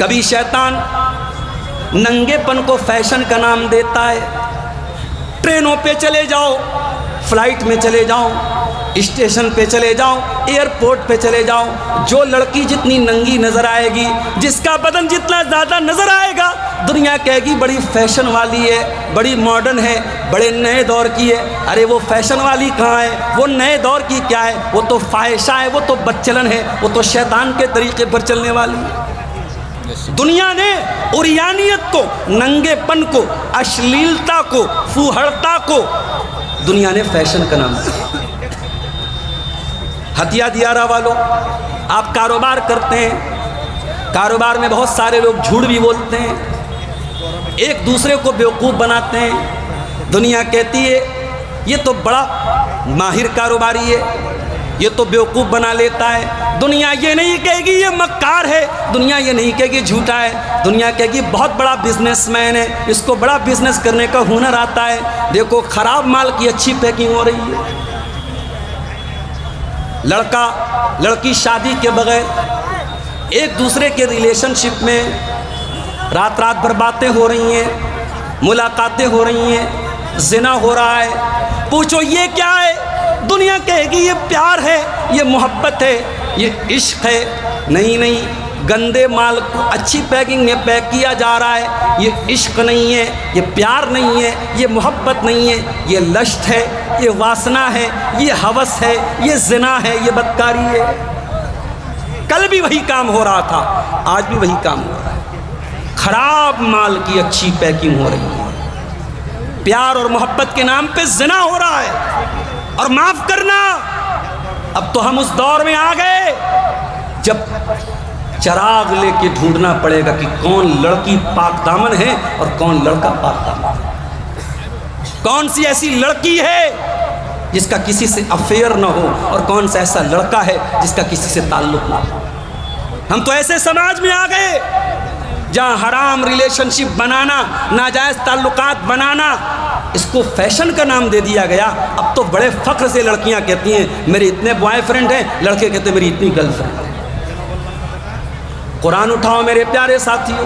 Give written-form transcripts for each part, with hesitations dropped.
کبھی شیطان ننگے پن کو فیشن کا نام دیتا ہے. ٹرینوں پہ چلے جاؤ, فلائٹ میں چلے جاؤ, اسٹیشن پہ چلے جاؤ, ایئرپورٹ پہ چلے جاؤ, جو لڑکی جتنی ننگی نظر آئے گی, جس کا بدن جتنا زیادہ نظر آئے گا, دنیا کہے گی بڑی فیشن والی ہے, بڑی ماڈرن ہے, بڑے نئے دور کی ہے. ارے وہ فیشن والی کہاں ہے, وہ نئے دور کی کیا ہے, وہ تو فاحشہ ہے, وہ تو بدچلن ہے, وہ تو شیطان کے طریقے پر چلنے والی ہے. دنیا نے عریانیت کو, ننگے پن کو, اشلیلتا کو, فوہڑتا کو دنیا نے فیشن کا نام دیا. ہتھیا دیارہ والوں, آپ کاروبار کرتے ہیں, کاروبار میں بہت سارے لوگ جھوٹ بھی بولتے ہیں, ایک دوسرے کو بیوقوف بناتے ہیں. دنیا کہتی ہے یہ تو بڑا ماہر کاروباری ہے, یہ تو بیوقوف بنا لیتا ہے. دنیا یہ نہیں کہے گی یہ مکار ہے, دنیا یہ نہیں کہے گی جھوٹا ہے, دنیا کہے گی بہت بڑا بزنس مین ہے, اس کو بڑا بزنس کرنے کا ہنر آتا ہے. دیکھو خراب مال کی اچھی پیکنگ ہو رہی ہے. لڑکا لڑکی شادی کے بغیر ایک دوسرے کے ریلیشن شپ میں رات رات بھر باتیں ہو رہی ہیں, ملاقاتیں ہو رہی ہیں, زنا ہو رہا ہے. پوچھو یہ کیا ہے, دنیا کہے گی یہ پیار ہے, یہ محبت ہے, یہ عشق ہے. نہیں, گندے مال کو اچھی پیکنگ میں پیک کیا جا رہا ہے. یہ عشق نہیں ہے, یہ پیار نہیں ہے, یہ محبت نہیں ہے, یہ لشت ہے, یہ واسنا ہے, یہ ہوس ہے, یہ زنا ہے, یہ بدکاری ہے. کل بھی وہی کام ہو رہا تھا, آج بھی وہی کام ہو رہا ہے. خراب مال کی اچھی پیکنگ ہو رہی ہے, پیار اور محبت کے نام پہ زنا ہو رہا ہے. اور معاف کرنا, اب تو ہم اس دور میں آ گئے جب چراغ لے کے ڈھونڈنا پڑے گا کہ کون لڑکی پاک دامن ہے اور کون لڑکا پاک دامن ہے. کون سی ایسی لڑکی ہے جس کا کسی سے افیئر نہ ہو, اور کون سا ایسا لڑکا ہے جس کا کسی سے تعلق نہ ہو. ہم تو ایسے سماج میں آ گئے جہاں حرام ریلیشن شپ بنانا, ناجائز تعلقات بنانا, اس کو فیشن کا نام دے دیا گیا. اب تو بڑے فخر سے لڑکیاں کہتی ہیں میرے اتنے بوائے فرینڈ ہیں, لڑکے کہتے ہیں میری اتنی گرل فرینڈ ہے. قرآن اٹھاؤ میرے پیارے ساتھیوں.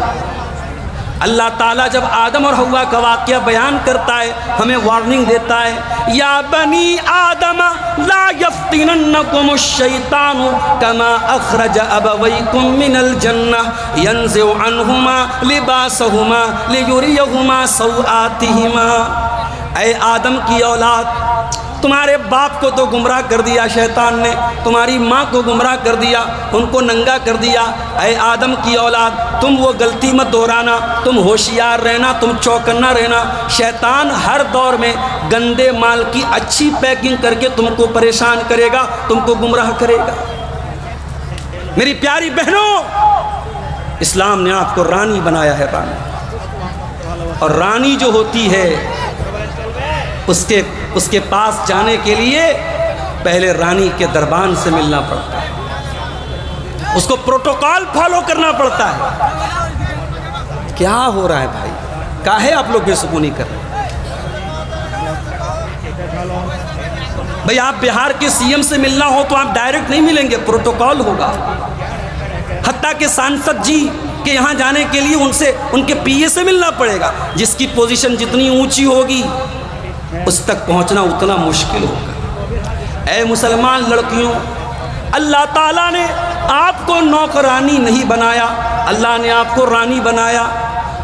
اللہ تعالیٰ جب آدم اور حوا کا واقعہ بیان کرتا ہے, ہمیں وارننگ دیتا ہے, یا بنی آدم لا یفتننکم الشیطان کما اخرج ابویکم من الجنہ ینزع عنہما لباسہما لیریہما سوآتہما. اے آدم کی اولاد, تمہارے باپ کو تو گمراہ کر دیا شیطان نے, تمہاری ماں کو گمراہ کر دیا, ان کو ننگا کر دیا. اے آدم کی اولاد, تم وہ غلطی مت دہرانا, تم ہوشیار رہنا, تم چوکنا رہنا. شیطان ہر دور میں گندے مال کی اچھی پیکنگ کر کے تم کو پریشان کرے گا, تم کو گمراہ کرے گا. میری پیاری بہنوں, اسلام نے آپ کو رانی بنایا ہے, رانی. اور رانی جو ہوتی ہے اس کے پاس جانے کے لیے پہلے رانی کے دربان سے ملنا پڑتا ہے, اس کو پروٹوکال فالو کرنا پڑتا ہے. کیا ہو رہا ہے بھائی, کاہے آپ لوگ بے سکونی کر رہے ہیں؟ بھائی آپ بہار کے سی ایم سے ملنا ہو تو آپ ڈائریکٹ نہیں ملیں گے, پروٹوکال ہوگا. حتیٰ کہ سانسد جی کے یہاں جانے کے لیے ان کے پی اے سے ملنا پڑے گا. جس کی پوزیشن جتنی اونچی ہوگی اس تک پہنچنا اتنا مشکل ہوگا. اے مسلمان لڑکیوں, اللہ تعالیٰ نے آپ کو نوکرانی نہیں بنایا, اللہ نے آپ کو رانی بنایا.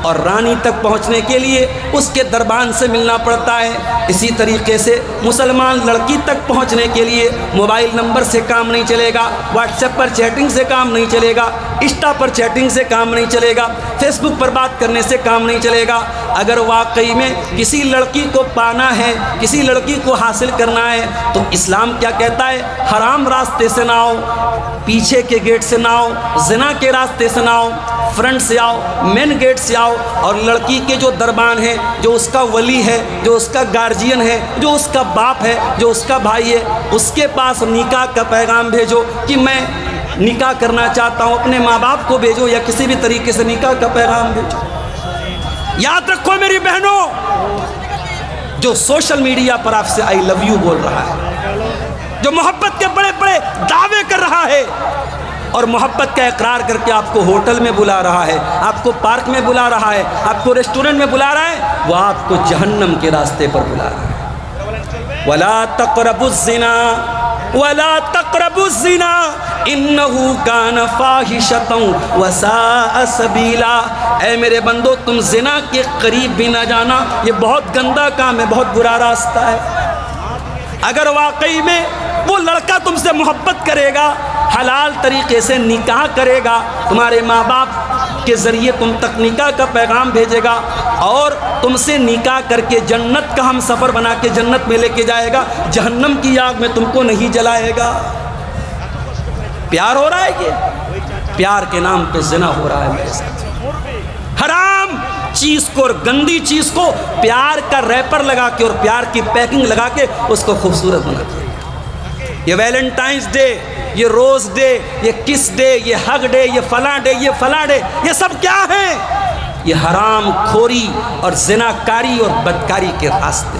اور رانی تک پہنچنے کے لیے اس کے دربان سے ملنا پڑتا ہے. اسی طریقے سے مسلمان لڑکی تک پہنچنے کے لیے موبائل نمبر سے کام نہیں چلے گا, واٹس ایپ پر چیٹنگ سے کام نہیں چلے گا, انسٹا پر چیٹنگ سے کام نہیں چلے گا, فیس بک پر بات کرنے سے کام نہیں چلے گا. اگر واقعی میں کسی لڑکی کو پانا ہے, کسی لڑکی کو حاصل کرنا ہے, تو اسلام کیا کہتا ہے؟ حرام راستے سے نہ آؤ, پیچھے کے گیٹ سے نہ آؤ, زنا کے راستے سے نہ آؤ, فرنٹ سے آؤ, مین گیٹ سے آؤ. اور لڑکی کے جو دربان ہے, جو اس کا ولی ہے, جو اس کا گارجین ہے, جو اس کا باپ ہے, جو اس کا بھائی ہے, اس کے پاس نکاح کا پیغام بھیجو کہ میں نکاح کرنا چاہتا ہوں. اپنے ماں باپ کو بھیجو یا کسی بھی طریقے سے نکاح کا پیغام بھیجو. یاد رکھو میری بہنوں, جو سوشل میڈیا پر آپ سے آئی لو یو بول رہا ہے, جو محبت کے بڑے بڑے دعوے کر رہا ہے, اور محبت کا اقرار کر کے آپ کو ہوٹل میں بلا رہا ہے، آپ کو پارک میں بلا رہا ہے، آپ کو ریسٹورنٹ میں بلا رہا ہے، وہ آپ کو جہنم کے راستے پر بلا رہا ہے۔ وَلَا تَقْرَبُوا الزِّنَا وَلَا تَقْرَبُوا الزِّنَا إِنَّهُ كَانَ فَاحِشَةً وَسَاءَ سَبِيلًا۔ اے میرے بندو، تم زنا کے قریب بھی نہ جانا، یہ بہت گندا کام ہے، بہت برا راستہ ہے۔ اگر واقعی میں وہ لڑکا تم سے محبت کرے گا، حلال طریقے سے نکاح کرے گا، تمہارے ماں باپ کے ذریعے تم تک نکاح کا پیغام بھیجے گا اور تم سے نکاح کر کے جنت کا ہم سفر بنا کے جنت میں لے کے جائے گا، جہنم کی آگ میں تم کو نہیں جلائے گا۔ پیار ہو رہا ہے کہ پیار کے نام پہ زنا ہو رہا ہے میرے ساتھ۔ حرام چیز کو اور گندی چیز کو پیار کا ریپر لگا کے اور پیار کی پیکنگ لگا کے اس کو خوبصورت بنا دیا۔ یہ ویلنٹائنز ڈے، یہ روز ڈے، یہ کس ڈے، یہ ہگ ڈے، یہ فلاں ڈے، یہ فلاں ڈے، یہ سب کیا ہیں؟ یہ حرام خوری اور زناکاری اور بدکاری کے راستے۔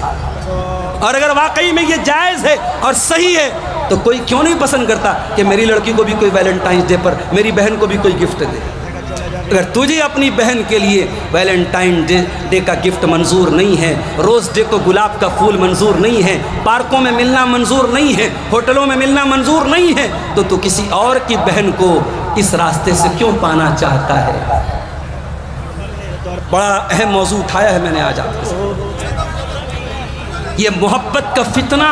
اور اگر واقعی میں یہ جائز ہے اور صحیح ہے تو کوئی کیوں نہیں پسند کرتا کہ میری لڑکی کو بھی کوئی ویلنٹائنز ڈے پر میری بہن کو بھی کوئی گفٹ دے۔ اگر تجھے اپنی بہن کے لیے ویلنٹائن ڈے کا گفٹ منظور نہیں ہے، روز ڈے کو گلاب کا پھول منظور نہیں ہے، پارکوں میں ملنا منظور نہیں ہے، ہوٹلوں میں ملنا منظور نہیں ہے، تو کسی اور کی بہن کو اس راستے سے کیوں پانا چاہتا ہے؟ بڑا اہم موضوع اٹھایا ہے میں نے آج آپ کے ساتھ۔ یہ محبت کا فتنہ،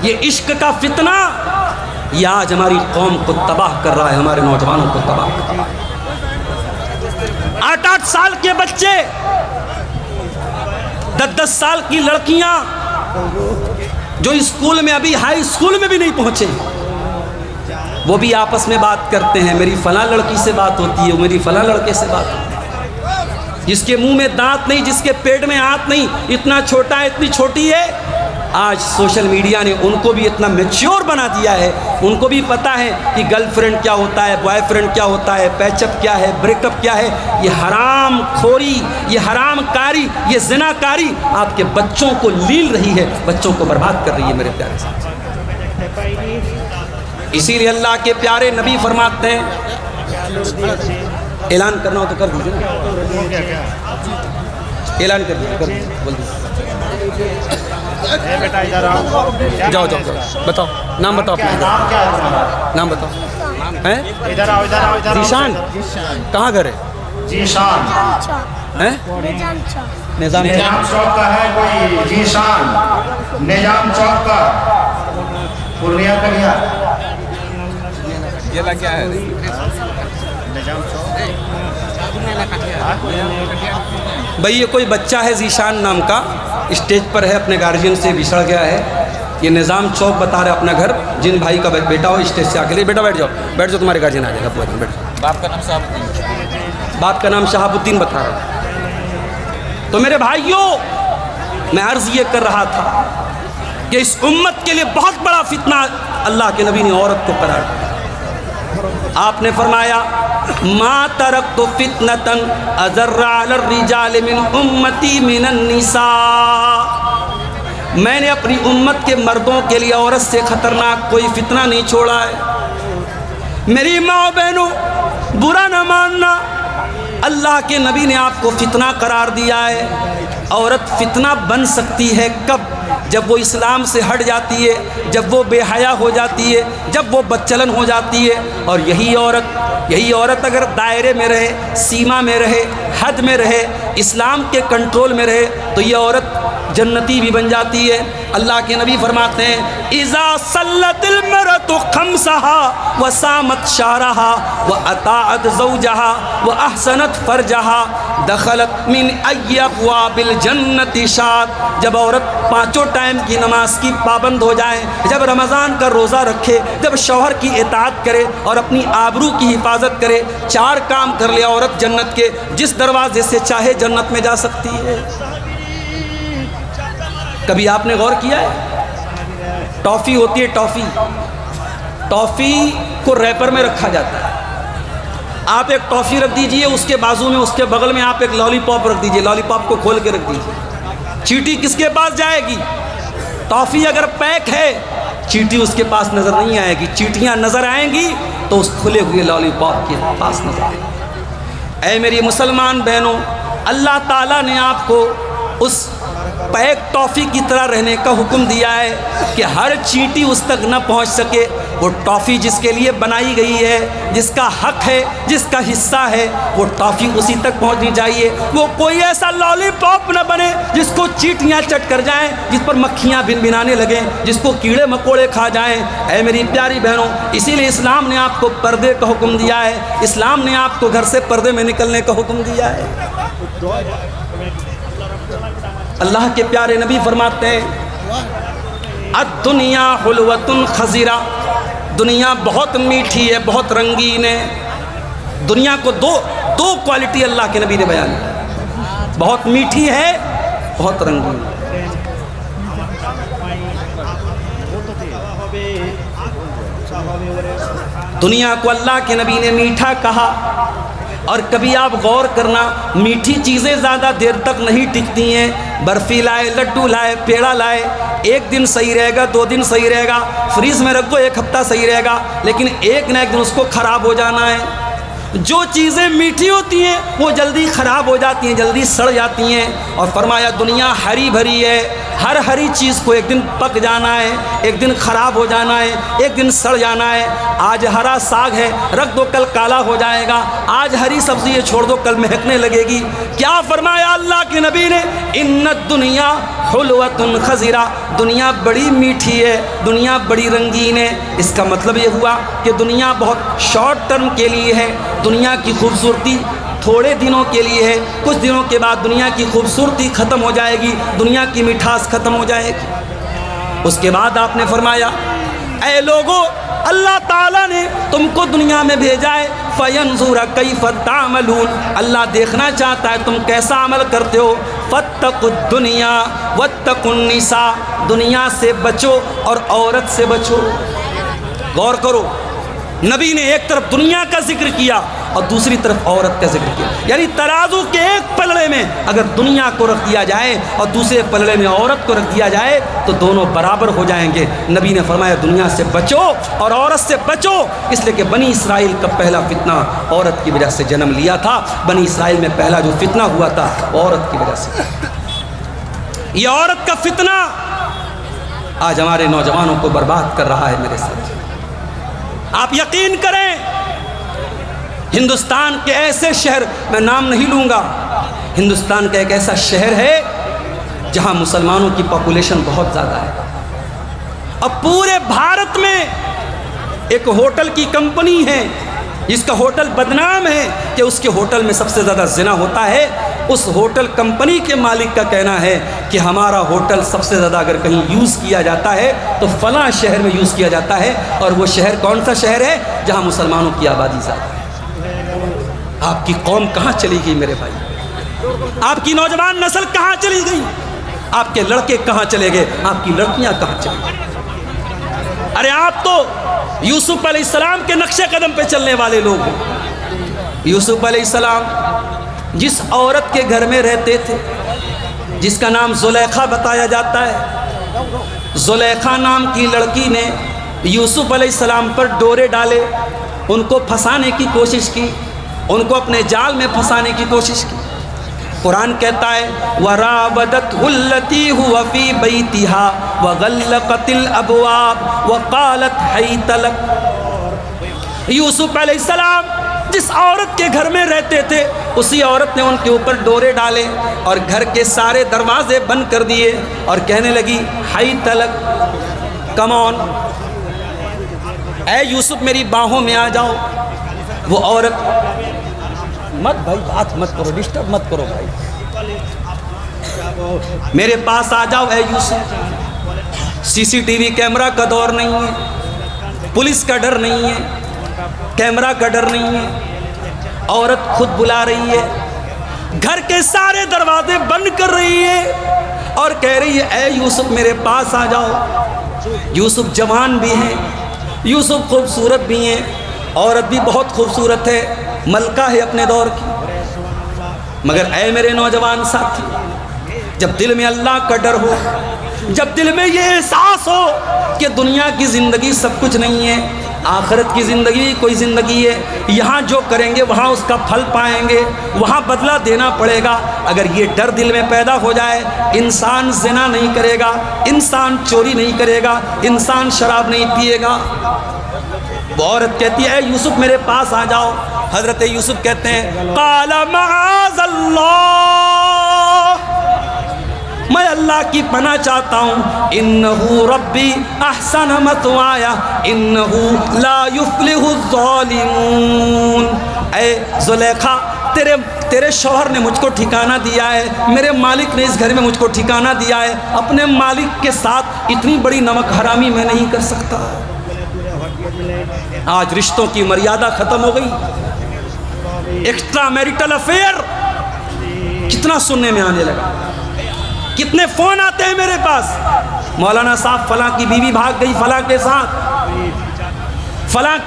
یہ عشق کا فتنہ، یہ آج ہماری قوم کو تباہ کر رہا ہے، ہمارے نوجوانوں کو تباہ کر رہا ہے۔ 8 سال کے بچے، 10 سال کی لڑکیاں جو اسکول میں ابھی ہائی اسکول میں بھی نہیں پہنچے، وہ بھی آپس میں بات کرتے ہیں، میری فلاں لڑکی سے بات ہوتی ہے، میری فلاں لڑکے سے بات ہوتی ہے۔ جس کے منہ میں دانت نہیں، جس کے پیٹ میں ہاتھ نہیں، اتنا چھوٹا ہے، اتنی چھوٹی ہے۔ آج سوشل میڈیا نے ان کو بھی اتنا میچیور بنا دیا ہے، ان کو بھی پتہ ہے کہ گرل فرینڈ کیا ہوتا ہے، بوائے فرینڈ کیا ہوتا ہے، پیچ اپ کیا ہے، بریک اپ کیا ہے۔ یہ حرام خوری، یہ حرام کاری، یہ زنا کاری آپ کے بچوں کو لیل رہی ہے، بچوں کو برباد کر رہی ہے میرے پیارے ساتھ۔ اسی لیے اللہ کے پیارے نبی فرماتے ہیں، اعلان کرنا ہو تو کر دیجیے، اعلان کر دیجیے، بول دیجیے۔ جاؤ جاؤ بتاؤ، نام بتاؤ اپنا، نام بتاؤ۔ ذیشان، کہاں گھر ہے؟ ذیشان نظام چوک کا ہے کوئی، ذیشان نظام چوک کا، پورنیہ کا گیا۔ یہ کیا ہے؟ بھائی یہ کوئی بچہ ہے ذیشان نام کا، اسٹیج پر ہے، اپنے گارجین سے بچھڑ گیا ہے۔ یہ نظام چوک بتا رہا ہے اپنا گھر، جن بھائی کا بیٹا ہو اسٹیج سے آ کے لے، بیٹا بیٹھ جاؤ، بیٹھ جاؤ، تمہارے گارجین آ جائے گا، بیٹھ جاؤ۔ باپ کا نام صاحب الدین، باپ کا نام شہاب الدین بتا رہا ہے۔ تو میرے بھائیوں، میں عرض یہ کر رہا تھا کہ اس امت کے لیے بہت بڑا فتنہ اللہ کے نبی نے عورت کو قرار دیا۔ آپ نے فرمایا، ما ترکت فتنة اضر علی الرجال من امتی من النساء، میں نے اپنی امت کے مردوں کے لیے عورت سے خطرناک کوئی فتنہ نہیں چھوڑا ہے۔ میری ماں بہنوں، برا نہ ماننا، اللہ کے نبی نے آپ کو فتنہ قرار دیا ہے۔ عورت فتنہ بن سکتی ہے کب؟ جب وہ اسلام سے ہٹ جاتی ہے، جب وہ بے حیا ہو جاتی ہے، جب وہ بدچلن ہو جاتی ہے۔ اور یہی عورت اگر دائرے میں رہے، سیما میں رہے، حد میں رہے، اسلام کے کنٹرول میں رہے، تو یہ عورت جنتی بھی بن جاتی ہے۔ اللہ کے نبی فرماتے ہیں، اذا صلت المرأة خمسها وصامت شهرها واطاعت زوجها واحسنت فرجها دخلت من ای ابواب الجنت شاد۔ جب عورت 5 ٹائم کی نماز کی پابند ہو جائے، جب رمضان کا روزہ رکھے، جب شوہر کی اطاعت کرے اور اپنی آبرو کی حفاظت کرے، 4 کام کر لے، عورت جنت کے جس دروازے سے چاہے جنت میں جا سکتی ہے۔ کبھی آپ نے غور کیا ہے؟ ٹافی ہوتی ہے، ٹافی کو ریپر میں رکھا جاتا ہے۔ آپ ایک ٹافی رکھ دیجئے، اس کے بازو میں، اس کے بغل میں آپ ایک لالی پاپ رکھ دیجئے، لالی پاپ کو کھول کے رکھ دیجئے۔ چیٹی کس کے پاس جائے گی؟ ٹافی اگر پیک ہے، چیٹی اس کے پاس نظر نہیں آئے گی۔ چیٹیاں نظر آئیں گی تو اس کھلے ہوئے لالی پاپ کے پاس نظر آئے۔ اے میری مسلمان بہنوں، اللہ تعالیٰ نے آپ کو اس پیک ٹافی کی طرح رہنے کا حکم دیا ہے کہ ہر چینٹی اس تک نہ پہنچ سکے۔ وہ ٹافی جس کے لیے بنائی گئی ہے، جس کا حق ہے، جس کا حصہ ہے، وہ ٹافی اسی تک پہنچنی چاہیے۔ وہ کوئی ایسا لالی پاپ نہ بنے جس کو چیٹیاں چٹ کر جائیں، جس پر مکھیاں بن بنانے لگیں، جس کو کیڑے مکوڑے کھا جائیں۔ اے میری پیاری بہنوں، اسی لیے اسلام نے آپ کو پردے کا حکم دیا ہے، اسلام نے آپ کو گھر سے پردے میں نکلنے کا حکم دیا ہے۔ اللہ کے پیارے نبی فرماتے ہیں الدنیا حلوۃ خضرہ، دنیا بہت میٹھی ہے، بہت رنگین ہے۔ دنیا کو دو کوالٹی اللہ کے نبی نے بیان کی، بہت میٹھی ہے، بہت رنگین ہے۔ دنیا کو اللہ کے نبی نے میٹھا کہا، اور کبھی آپ غور کرنا، میٹھی چیزیں زیادہ دیر تک نہیں ٹکتی ہیں۔ برفی لائے، لڈو لائے، پیڑا لائے، ایک دن صحیح رہے گا، 2 دن صحیح رہے گا، فریز میں رکھ دو 1 ہفتہ صحیح رہے گا، لیکن ایک نہ ایک دن اس کو خراب ہو جانا ہے۔ جو چیزیں میٹھی ہوتی ہیں وہ جلدی خراب ہو جاتی ہیں، جلدی سڑ جاتی ہیں۔ اور فرمایا دنیا ہری بھری ہے، ہر ہری چیز کو ایک دن پک جانا ہے، ایک دن خراب ہو جانا ہے، ایک دن سڑ جانا ہے۔ آج ہرا ساگ ہے، رکھ دو کل کالا ہو جائے گا، آج ہری سبزی ہے چھوڑ دو کل مہکنے لگے گی۔ کیا فرمایا اللہ کے نبی نے؟ ان الدنیا حلوۃ خضرہ، دنیا بڑی میٹھی ہے، دنیا بڑی رنگین ہے۔ اس کا مطلب یہ ہوا کہ دنیا بہت شارٹ ٹرم کے لیے ہے، دنیا کی خوبصورتی تھوڑے دنوں کے لیے ہے، کچھ دنوں کے بعد دنیا کی خوبصورتی ختم ہو جائے گی، دنیا کی مٹھاس ختم ہو جائے گی۔ اس کے بعد آپ نے فرمایا اے لوگو، اللہ تعالیٰ نے تم کو دنیا میں بھیجا ہے فَيَنْظُرَ كَيْفَ تَعْمَلُونَ، اللہ دیکھنا چاہتا ہے تم کیسا عمل کرتے ہو۔ فَاتَّقُوا الدُّنْيَا وَاتَّقُوا النِّسَاءَ، دنیا سے بچو اور عورت سے بچو۔ غور کرو، نبی نے ایک طرف دنیا کا ذکر کیا اور دوسری طرف عورت کا ذکر کیا، یعنی ترازو کے ایک پلڑے میں اگر دنیا کو رکھ دیا جائے اور دوسرے پلڑے میں عورت کو رکھ دیا جائے تو دونوں برابر ہو جائیں گے۔ نبی نے فرمایا دنیا سے بچو اور عورت سے بچو، اس لیے کہ بنی اسرائیل کا پہلا فتنہ عورت کی وجہ سے جنم لیا تھا۔ بنی اسرائیل میں پہلا جو فتنہ ہوا تھا عورت کی وجہ سے۔ یہ عورت کا فتنہ آج ہمارے نوجوانوں کو برباد کر رہا ہے میرے ساتھ۔ آپ یقین کریں، ہندوستان کے ایسے شہر، میں نام نہیں لوں گا، ہندوستان کا ایک ایسا شہر ہے جہاں مسلمانوں کی پاپولیشن بہت زیادہ ہے، اب پورے بھارت میں ایک ہوٹل کی کمپنی ہے جس کا ہوٹل بدنام ہے کہ اس کے ہوٹل میں سب سے زیادہ زنا ہوتا ہے۔ اس ہوٹل کمپنی کے مالک کا کہنا ہے کہ ہمارا ہوٹل سب سے زیادہ اگر کہیں یوز کیا جاتا ہے تو فلاں شہر میں یوز کیا جاتا ہے، اور وہ شہر کون سا شہر ہے؟ جہاں مسلمانوں کی آبادی زیادہ ہے۔ آپ کی قوم کہاں چلی گئی میرے بھائی؟ آپ کی نوجوان نسل کہاں چلی گئی؟ آپ کے لڑکے کہاں چلے گئے؟ آپ کی لڑکیاں کہاں چلی گئی؟ ارے آپ تو یوسف علیہ السلام کے نقش قدم پہ چلنے والے لوگ ہیں۔ یوسف علیہ السلام جس عورت کے گھر میں رہتے تھے، جس کا نام زلیخا بتایا جاتا ہے، زلیخا نام کی لڑکی نے یوسف علیہ السلام پر ڈورے ڈالے، ان کو پھنسانے کی کوشش کی، ان کو اپنے جال میں پھنسانے کی کوشش کی۔ قرآن کہتا ہے وَرَاوَدَتْهُ الَّتِي هُوَ فِي بَيْتِهَا وَغَلَّقَتِ الْأَبْوَابَ وَقَالَتْ حَيْتَ لَكَ۔ یوسف علیہ السلام جس عورت کے گھر میں رہتے تھے اسی عورت نے ان کے اوپر ڈورے ڈالے اور گھر کے سارے دروازے بند کر دیے اور کہنے لگی حیت لک، کم آن، اے یوسف میری باہوں میں آ جاؤ۔ وہ عورت، مت بھائی بات مت کرو، ڈسٹرب مت کرو بھائی، میرے پاس آ جاؤ اے یوسف۔ سی سی ٹی وی کیمرہ کا دور نہیں ہے، پولیس کا ڈر نہیں ہے، کیمرہ کا ڈر نہیں ہے، عورت خود بلا رہی ہے، گھر کے سارے دروازے بند کر رہی ہے اور کہہ رہی ہے اے یوسف میرے پاس آ جاؤ۔ یوسف جوان بھی ہیں، یوسف خوبصورت بھی ہیں، عورت بھی بہت خوبصورت ہے، ملکہ ہے اپنے دور کی، مگر اے میرے نوجوان ساتھی، جب دل میں اللہ کا ڈر ہو، جب دل میں یہ احساس ہو کہ دنیا کی زندگی سب کچھ نہیں ہے، آخرت کی زندگی کوئی زندگی ہے، یہاں جو کریں گے وہاں اس کا پھل پائیں گے، وہاں بدلہ دینا پڑے گا۔ اگر یہ ڈر دل میں پیدا ہو جائے، انسان زنا نہیں کرے گا، انسان چوری نہیں کرے گا، انسان شراب نہیں پیے گا۔ وہ عورت کہتی ہے اے یوسف میرے پاس آ جاؤ۔ حضرت یوسف کہتے ہیں قال معاذ اللہ، میں اللہ کی پناہ چاہتا ہوں، انہو ربی احسن مثوایا انہو لا یفلح الظالمون۔ اے زلیخا، تیرے شوہر نے مجھ کو ٹھکانہ دیا ہے، میرے مالک نے اس گھر میں مجھ کو ٹھکانہ دیا ہے، اپنے مالک کے ساتھ اتنی بڑی نمک حرامی میں نہیں کر سکتا۔ آج رشتوں کی مریادہ ختم ہو گئی، ایکسٹرا میریٹل افیئر کتنا سننے میں آنے لگا، کتنے فون آتے ہیں میرے پاس، مولانا صاحب فلاں کی بیوی بھاگ گئی فلاں کے ساتھ، فلاں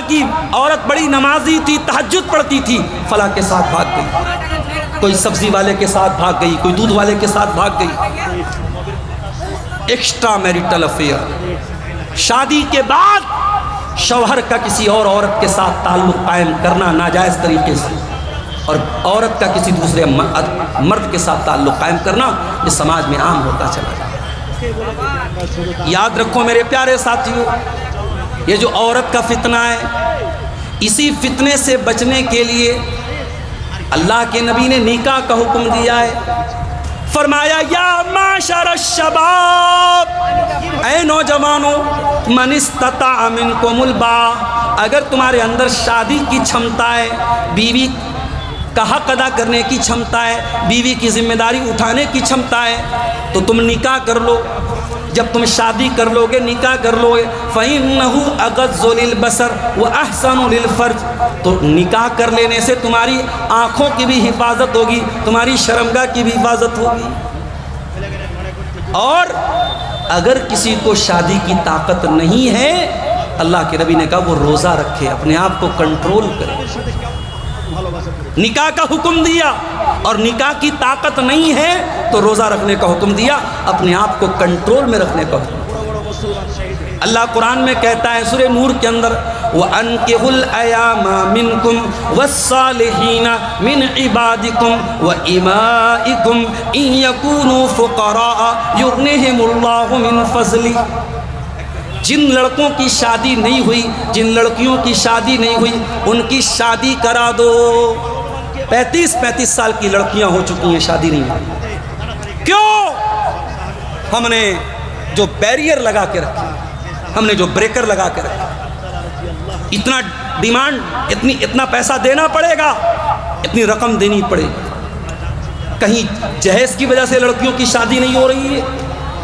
کی عورت بڑی نمازی تھی، تہجد پڑھتی تھی، فلاں کے ساتھ بھاگ گئی، کوئی سبزی والے کے ساتھ بھاگ گئی، کوئی دودھ والے کے ساتھ بھاگ گئی۔ ایکسٹرا میریٹل افیئر، شادی کے بعد شوہر کا کسی اور عورت کے ساتھ تعلق قائم کرنا ناجائز طریقے سے، اور عورت کا کسی دوسرے مرد کے ساتھ تعلق قائم کرنا، یہ سماج میں عام ہوتا چلا جائے۔ یاد رکھو میرے پیارے ساتھیوں، یہ جو عورت کا فتنہ ہے، اسی فتنے سے بچنے کے لیے اللہ کے نبی نے نکاح کا حکم دیا ہے۔ فرمایا یا معشر الشباب، اے نوجوانوں، من استطاع منکم الباء، اگر تمہارے اندر شادی کی چھمتا ہے، بیوی کا حق ادا کرنے کی چھمتا ہے، بیوی کی ذمہ داری اٹھانے کی چھمتا ہے، تو تم نکاح کر لو۔ جب تم شادی کر لو گے، نکاح کر لو گے، فَإِنَّهُ أَغَضُّ لِلْبَصَرِ وَأَحْسَنُ لِلْفَرْجِ، تو نکاح کر لینے سے تمہاری آنکھوں کی بھی حفاظت ہوگی، تمہاری شرمگاہ کی بھی حفاظت ہوگی۔ اور اگر کسی کو شادی کی طاقت نہیں ہے، اللہ کے نبی نے کہا وہ روزہ رکھے، اپنے آپ کو کنٹرول کرے۔ نکاح کا حکم دیا، اور نکاح کی طاقت نہیں ہے تو روزہ رکھنے کا حکم دیا، اپنے آپ کو کنٹرول میں رکھنے کا حکم دیا۔ اللہ قرآن میں کہتا ہے سورہ نور کے اندر وَأَنكِحُوا الْأَيَامَ مِنكُمْ وَالصَّالِحِينَ مِنْ عِبَادِكُمْ وَإِمَائِكُمْ إِنْ يَكُونُوا فُقَرَاءَ يُغْنِهِمُ اللَّهُ مِنْ فَضْلِهِ، جن لڑکوں کی شادی نہیں ہوئی، جن لڑکیوں کی شادی نہیں ہوئی، ان کی شادی کرا دو۔ 35 سال کی لڑکیاں ہو چکی ہیں، شادی نہیں ہوئی۔ کیوں؟ ہم نے جو بیریئر لگا کے رکھا، ہم نے جو بریکر لگا کے رکھا، اتنا ڈیمانڈ، اتنا پیسہ دینا پڑے گا، اتنی رقم دینی پڑے گی۔ کہیں جہیز کی وجہ سے لڑکیوں کی شادی نہیں ہو رہی ہے،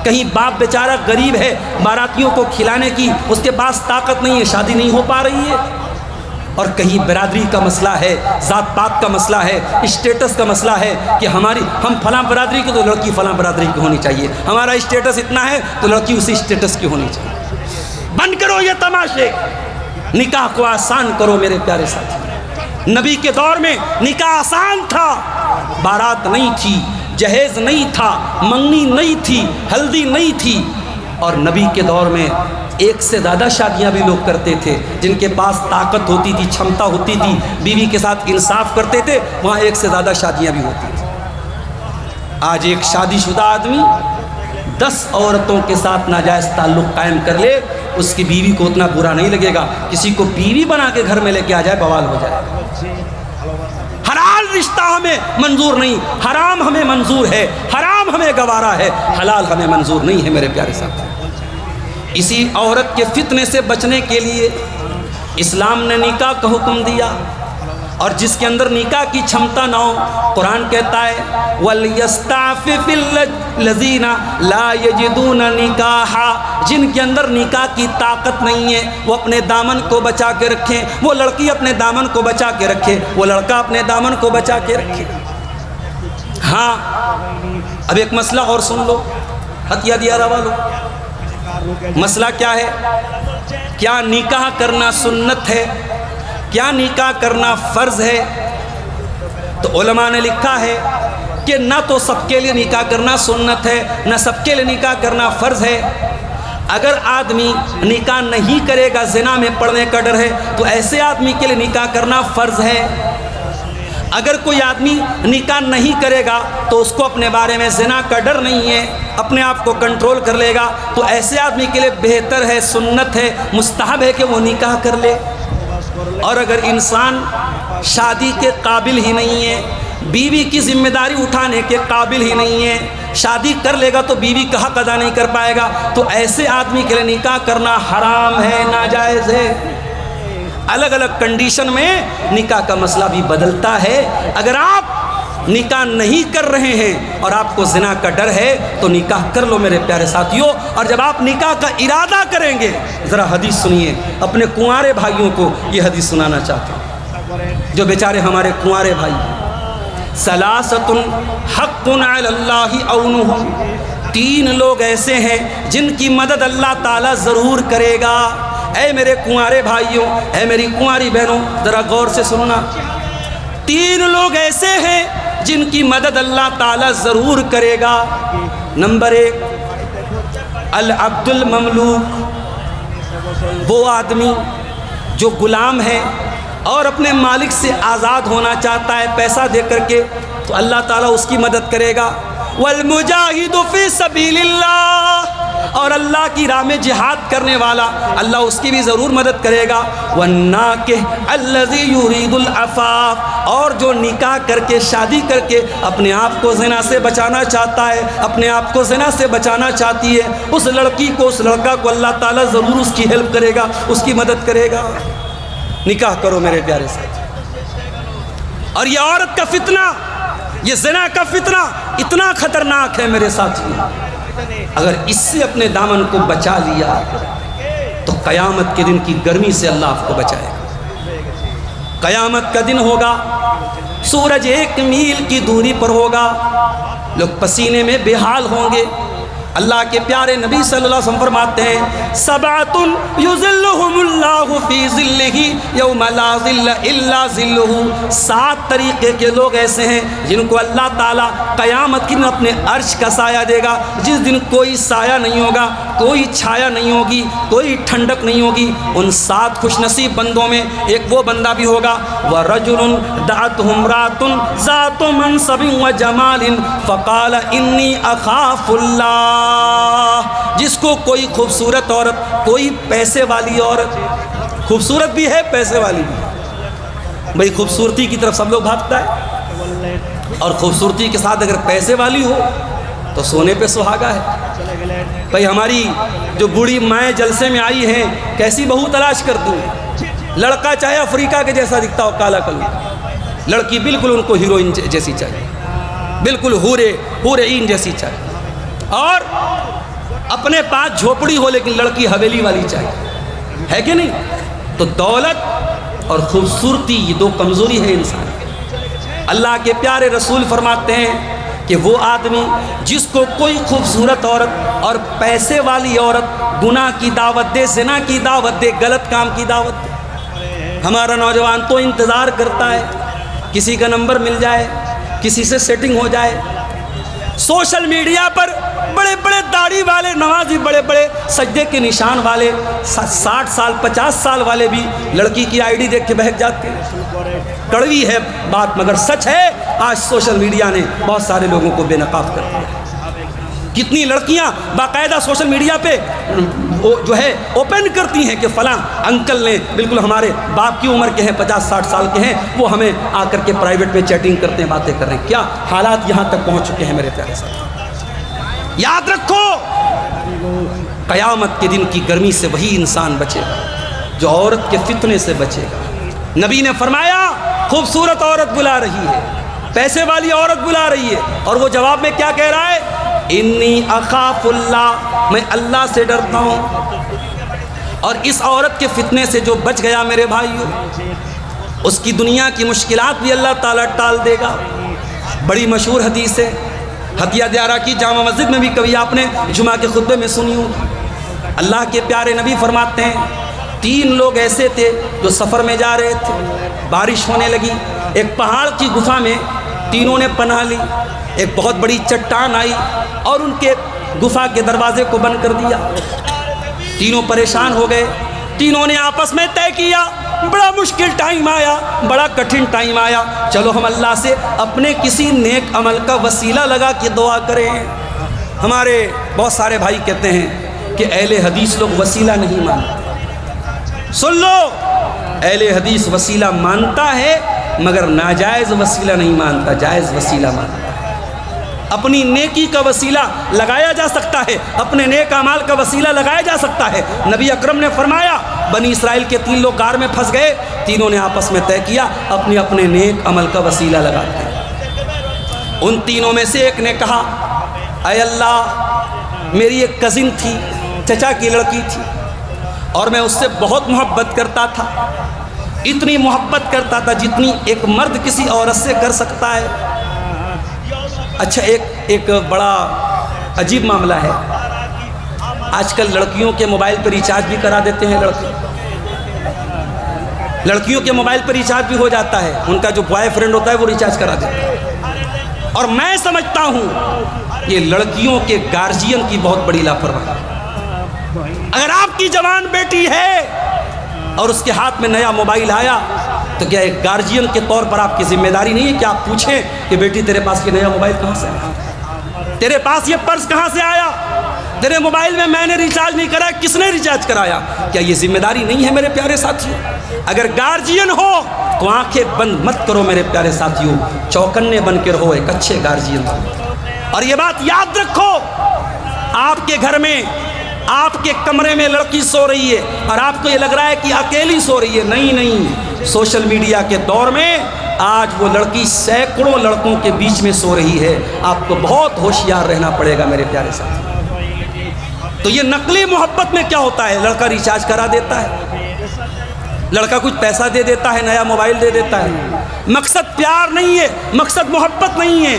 کہیں باپ بیچارہ غریب ہے، باراتیوں کو کھلانے کی اس کے پاس طاقت نہیں ہے، شادی نہیں ہو پا رہی ہے، اور کہیں برادری کا مسئلہ ہے، ذات پات کا مسئلہ ہے، اسٹیٹس کا مسئلہ ہے کہ ہم فلاں برادری کی تو لڑکی فلاں برادری کی ہونی چاہیے، ہمارا اسٹیٹس اتنا ہے تو لڑکی اسی اسٹیٹس کی ہونی چاہیے۔ بند کرو یہ تماشے، نکاح کو آسان کرو میرے پیارے ساتھی۔ نبی کے دور میں نکاح آسان تھا، بارات نہیں تھی، جہیز نہیں تھا، منگنی نہیں تھی، ہلدی نہیں تھی، اور نبی کے دور میں ایک سے زیادہ شادیاں بھی لوگ کرتے تھے، جن کے پاس طاقت ہوتی تھی، چھمتا ہوتی تھی، بیوی کے ساتھ انصاف کرتے تھے، وہاں ایک سے زیادہ شادیاں بھی ہوتی تھیں۔ آج ایک شادی شدہ آدمی 10 عورتوں کے ساتھ ناجائز تعلق قائم کر لے، اس کی بیوی کو اتنا برا نہیں لگے گا، کسی کو بیوی بنا کے گھر میں لے کے آ جائے بوال ہو جائے۔ حلال رشتہ ہمیں منظور نہیں، حرام ہمیں منظور ہے، حرام ہمیں گوارا ہے، حلال ہمیں منظور نہیں ہے میرے پیارے ساتھی۔ اسی عورت کے فتنے سے بچنے کے لیے اسلام نے نکاح کا حکم دیا، اور جس کے اندر نکاح کی چھمتا نہ ہو، قرآن کہتا ہے وَلْيَسْتَعْفِفِ الَّذِينَ لَا يَجِدُونَ نِكَاحًا، جن کے اندر نکاح کی طاقت نہیں ہے وہ اپنے دامن کو بچا کے رکھیں، وہ لڑکی اپنے دامن کو بچا کے رکھے، وہ لڑکا اپنے دامن کو بچا کے رکھے۔ ہاں اب ایک مسئلہ اور سن لو ہتھیا دیا والو، مسئلہ کیا ہے؟ کیا نکاح کرنا سنت ہے؟ کیا نکاح کرنا فرض ہے؟ تو علماء نے لکھا ہے کہ نہ تو سب کے لیے نکاح کرنا سنت ہے، نہ سب کے لیے نکاح کرنا فرض ہے، اگر آدمی نکاح نہیں کرے گا، زنا میں پڑنے کا ڈر ہے، تو ایسے آدمی کے لیے نکاح کرنا فرض ہے۔ اگر کوئی آدمی نکاح نہیں کرے گا تو اس کو اپنے بارے میں زنا کا ڈر نہیں ہے، اپنے آپ کو کنٹرول کر لے گا، تو ایسے آدمی کے لیے بہتر ہے، سنت ہے، مستحب ہے کہ وہ نکاح کر لے۔ اور اگر انسان شادی کے قابل ہی نہیں ہے، بیوی کی ذمہ داری اٹھانے کے قابل ہی نہیں ہے، شادی کر لے گا تو بیوی کا حق ادا نہیں کر پائے گا، تو ایسے آدمی کے لیے نکاح کرنا حرام ہے، ناجائز ہے۔ الگ الگ کنڈیشن میں نکاح کا مسئلہ بھی بدلتا ہے۔ اگر آپ نکاح نہیں کر رہے ہیں اور آپ کو زنا کا ڈر ہے تو نکاح کر لو میرے پیارے ساتھیوں۔ اور جب آپ نکاح کا ارادہ کریں گے، ذرا حدیث سنیے، اپنے کنوارے بھائیوں کو یہ حدیث سنانا چاہتے ہیں جو بیچارے ہمارے کنوارے بھائی ہیں۔ ثلاثۃ حق علی اللہ عونہم، 3 لوگ ایسے ہیں جن کی مدد اللہ تعالیٰ ضرور کرے گا۔ اے میرے کنوارے بھائیوں، اے میری کنواری بہنوں، ذرا غور سے سننا۔ 3 لوگ ایسے ہیں جن کی مدد اللہ تعالیٰ ضرور کرے گا۔ نمبر 1، العبد المملوک، وہ آدمی جو غلام ہے اور اپنے مالک سے آزاد ہونا چاہتا ہے پیسہ دے کر کے، تو اللہ تعالیٰ اس کی مدد کرے گا۔ والمجاہد فی سبیل اللہ، اور اللہ کی راہ میں جہاد کرنے والا، اللہ اس کی بھی ضرور مدد کرے گا۔ والناکح الذی یرید العفاف، اور جو نکاح کر کے، شادی کر کے اپنے آپ کو زنا سے بچانا چاہتا ہے، اپنے آپ کو زنا سے بچانا چاہتی ہے، اس لڑکی کو، اس لڑکا کو اللہ تعالیٰ ضرور اس کی ہیلپ کرے گا، اس کی مدد کرے گا۔ نکاح کرو میرے پیارے ساتھی۔ اور یہ عورت کا فتنہ، یہ زنا کا فتنہ اتنا خطرناک ہے میرے ساتھی، اگر اس سے اپنے دامن کو بچا لیا تو قیامت کے دن کی گرمی سے اللہ آپ کو بچائے گا۔ قیامت کا دن ہوگا، سورج 1 میل کی دوری پر ہوگا، لوگ پسینے میں بے حال ہوں گے۔ اللہ کے پیارے نبی صلی اللہ علیہ وسلم فرماتے ہیں، سبعۃ یظلھم اللہ فی ظلہ یوم لا ظل الا ظلہ، 7 طریقے کے لوگ ایسے ہیں جن کو اللہ تعالیٰ قیامت کے دن اپنے عرش کا سایہ دے گا، جس دن کوئی سایہ نہیں ہوگا، کوئی چھایا نہیں ہوگی، کوئی ٹھنڈک نہیں ہوگی۔ ان 7 خوش نصیب بندوں میں ایک وہ بندہ بھی ہوگا، وَرَجُلٌ دَعَتْهُ امْرَأَةٌ ذَاتُ مَنْصَبٍ وَجَمَالٍ فَقَالَ إِنِّي أَخَافُ اللَّهَ، جس کو کوئی خوبصورت عورت، کوئی پیسے والی عورت، خوبصورت بھی ہے پیسے والی بھی ہے، بھئی خوبصورتی کی طرف سب لوگ بھاگتا ہے، اور خوبصورتی کے ساتھ اگر پیسے والی ہو تو سونے پہ سہاگا ہے۔ بھئی ہماری جو بوڑھی مائیں جلسے میں آئی ہیں، کیسی بہو تلاش کرتی ہیں، لڑکا چاہے افریقہ کے جیسا دکھتا ہو، کالا کلو، لڑکی بالکل ان کو ہیروئن جیسی چاہیے، بالکل حور عین جیسی چاہیے، اور اپنے پاس جھوپڑی ہو لیکن لڑکی حویلی والی چاہیے، ہے کہ نہیں؟ تو دولت اور خوبصورتی، یہ 2 کمزوری ہے انسان کی۔ اللہ کے پیارے رسول فرماتے ہیں کہ وہ آدمی جس کو کوئی خوبصورت عورت اور پیسے والی عورت گناہ کی دعوت دے، زنا کی دعوت دے، غلط کام کی دعوت دے، ہمارا نوجوان تو انتظار کرتا ہے کسی کا نمبر مل جائے، کسی سے سیٹنگ ہو جائے۔ سوشل میڈیا پر بڑے بڑے داڑھی والے نمازی، بڑے بڑے سجدے کے نشان والے، 60 سال 50 سال والے بھی لڑکی کی آئی ڈی دیکھ کے بہک جاتے ہیں۔ کڑوی ہے بات مگر سچ ہے، آج سوشل میڈیا نے بہت سارے لوگوں کو بے نقاب کر دیا۔ کتنی لڑکیاں باقاعدہ سوشل میڈیا پہ جو ہے اوپن کرتی ہیں کہ فلاں انکل نے، بالکل ہمارے باپ کی عمر کے ہیں، 50-60 سال کے ہیں، وہ ہمیں آ کر کے پرائیویٹ میں چیٹنگ کرتے ہیں، باتیں کر رہے ہیں۔ کیا حالات یہاں تک پہنچ چکے ہیں میرے پیارے ساتھ۔ یاد رکھو، قیامت کے دن کی گرمی سے وہی انسان بچے گا جو عورت کے فتنے سے بچے گا۔ نبی نے فرمایا، خوبصورت عورت بلا رہی ہے، پیسے والی عورت بلا رہی ہے، اور وہ جواب میں کیا کہہ رہا ہے؟ انی اخاف اللہ، میں اللہ سے ڈرتا ہوں۔ اور اس عورت کے فتنے سے جو بچ گیا میرے بھائیوں، اس کی دنیا کی مشکلات بھی اللہ تعالیٰ ٹال دے گا۔ بڑی مشہور حدیث ہے، ہتیہ دیارہ کی جامع مسجد میں بھی کبھی آپ نے جمعہ کے خطبے میں سنی ہوگی۔ اللہ کے پیارے نبی فرماتے ہیں، 3 لوگ ایسے تھے جو سفر میں جا رہے تھے، بارش ہونے لگی، ایک پہاڑ کی گفا میں تینوں نے پناہ لی، ایک بہت بڑی چٹان آئی اور ان کے گفا کے دروازے کو بند کر دیا۔ تینوں پریشان ہو گئے. تینوں نے آپس میں طے کیا بڑا مشکل ٹائم آیا, بڑا کٹھن ٹائم آیا, چلو ہم اللہ سے اپنے کسی نیک عمل کا وسیلہ لگا کے دعا کریں. ہمارے بہت سارے بھائی کہتے ہیں کہ اہل حدیث لوگ وسیلہ نہیں مانتے. سن لو, اہل حدیث وسیلہ مانتا ہے مگر ناجائز وسیلہ نہیں مانتا, جائز وسیلہ مانتا ہے. اپنی نیکی کا وسیلہ لگایا جا سکتا ہے, اپنے نیک اعمال کا وسیلہ لگایا جا سکتا ہے. نبی اکرم نے فرمایا بنی اسرائیل کے 3 لوگ غار میں پھنس گئے, تینوں نے آپس میں طے کیا اپنے اپنے نیک عمل کا وسیلہ لگاتے ہیں. ان تینوں میں سے ایک نے کہا اے اللہ میری ایک کزن تھی, چچا کی لڑکی تھی, اور میں اس سے بہت محبت کرتا تھا, اتنی محبت کرتا تھا جتنی ایک مرد کسی عورت سے کر سکتا ہے. اچھا ایک بڑا عجیب معاملہ ہے, آج کل لڑکیوں کے موبائل پہ ریچارج بھی کرا دیتے ہیں. لڑکیوں کے موبائل پہ ریچارج بھی ہو جاتا ہے, ان کا جو بوائے فرینڈ ہوتا ہے وہ ریچارج کرا دیتا ہے. اور میں سمجھتا ہوں یہ لڑکیوں کے گارجین کی بہت بڑی لاپرواہی. اگر آپ کی جوان بیٹی ہے اور اس کے ہاتھ میں نیا موبائل آیا تو کیا ایک گارجین کے طور پر آپ کی ذمہ داری نہیں ہے کہ آپ پوچھیں کہ بیٹی تیرے پاس یہ نیا موبائل کہاں سے آیا, تیرے پاس یہ پرس کہاں سے آیا, تیرے موبائل میں نے ریچارج نہیں کرا, کس نے ریچارج کرایا؟ کیا یہ ذمہ داری نہیں ہے میرے پیارے ساتھیوں؟ اگر گارجین ہو تو آنکھیں بند مت کرو میرے پیارے ساتھیوں, چوکنے بن کے رہو, ایک اچھے گارجین ہو. اور یہ بات یاد رکھو, آپ کے گھر میں آپ کے کمرے میں لڑکی سو رہی ہے اور آپ کو یہ لگ رہا ہے کہ اکیلی سو رہی ہے. نہیں, سوشل میڈیا کے دور میں آج وہ لڑکی سینکڑوں لڑکوں کے بیچ میں سو رہی ہے. آپ کو بہت ہوشیار رہنا پڑے گا میرے پیارے ساتھی. تو یہ نقلی محبت میں کیا ہوتا ہے, لڑکا ریچارج کرا دیتا ہے, لڑکا کچھ پیسہ دے دیتا ہے, نیا موبائل دے دیتا ہے. مقصد پیار نہیں ہے, مقصد محبت نہیں ہے,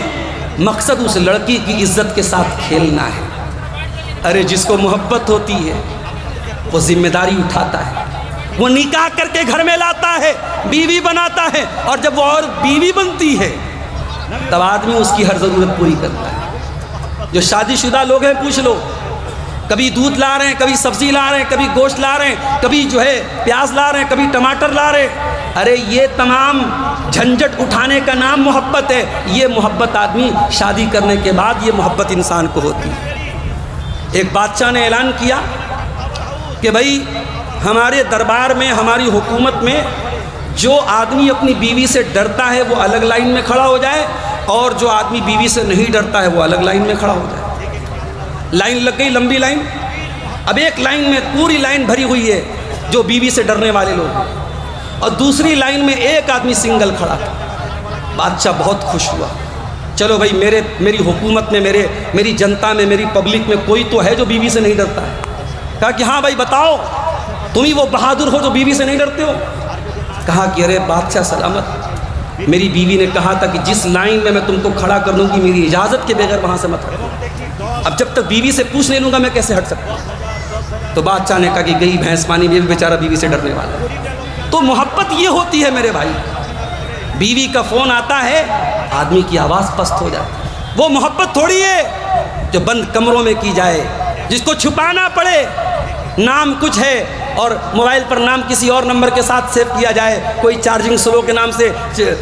مقصد اس لڑکی کی عزت کے ساتھ کھیلنا ہے. ارے جس کو محبت ہوتی ہے وہ ذمہ داری اٹھاتا ہے, وہ نکاح کر کے گھر میں لاتا ہے, بیوی بناتا ہے, اور جب وہ اور بیوی بنتی ہے تب آدمی اس کی ہر ضرورت پوری کرتا ہے. جو شادی شدہ لوگ ہیں پوچھ لو, کبھی دودھ لا رہے ہیں, کبھی سبزی لا رہے ہیں, کبھی گوشت لا رہے ہیں, کبھی جو ہے پیاز لا رہے ہیں, کبھی ٹماٹر لا رہے ہیں. ارے یہ تمام جھنجھٹ اٹھانے کا نام محبت ہے. یہ محبت آدمی شادی کرنے کے بعد یہ محبت انسان کو ہوتی ہے. ایک بادشاہ نے اعلان کیا کہ بھائی ہمارے دربار میں, ہماری حکومت میں جو آدمی اپنی بیوی سے ڈرتا ہے وہ الگ لائن میں کھڑا ہو جائے, اور جو آدمی بیوی سے نہیں ڈرتا ہے وہ الگ لائن میں کھڑا ہو جائے. لائن لگ گئی, لمبی لائن. اب ایک لائن میں پوری لائن بھری ہوئی ہے جو بیوی سے ڈرنے والے لوگ, اور دوسری لائن میں ایک آدمی سنگل کھڑا تھا. بادشاہ بہت خوش ہوا, چلو بھائی میری حکومت میں, میری جنتا میں, میری پبلک میں کوئی تو ہے جو بیوی سے نہیں ڈرتا ہے. کہا کہ ہاں بھائی بتاؤ, تم ہی وہ بہادر ہو جو بیوی سے نہیں ڈرتے ہو. کہا کہ ارے بادشاہ سلامت, میری بیوی نے کہا تھا کہ جس لائن میں تم کو کھڑا کر دوں گی میری اجازت کے بغیر وہاں سے مت ہٹو. اب جب تک بیوی سے پوچھ نہیں لوں گا میں کیسے ہٹ سکتا ہوں؟ تو بادشاہ نے کہا کہ گئی بھینس پانی میں بھی بیچارہ بیوی سے ڈرنے والا ہے. تو محبت یہ ہوتی ہے میرے بھائی, بیوی کا فون آتا ہے آدمی کی آواز پست ہو جاتی ہے. وہ محبت تھوڑی ہے جو بند کمروں میں کی جائے, جس کو چھپانا پڑے. نام کچھ ہے اور موبائل پر نام کسی اور نمبر کے ساتھ سیو کیا جائے. کوئی چارجنگ سلو کے نام سے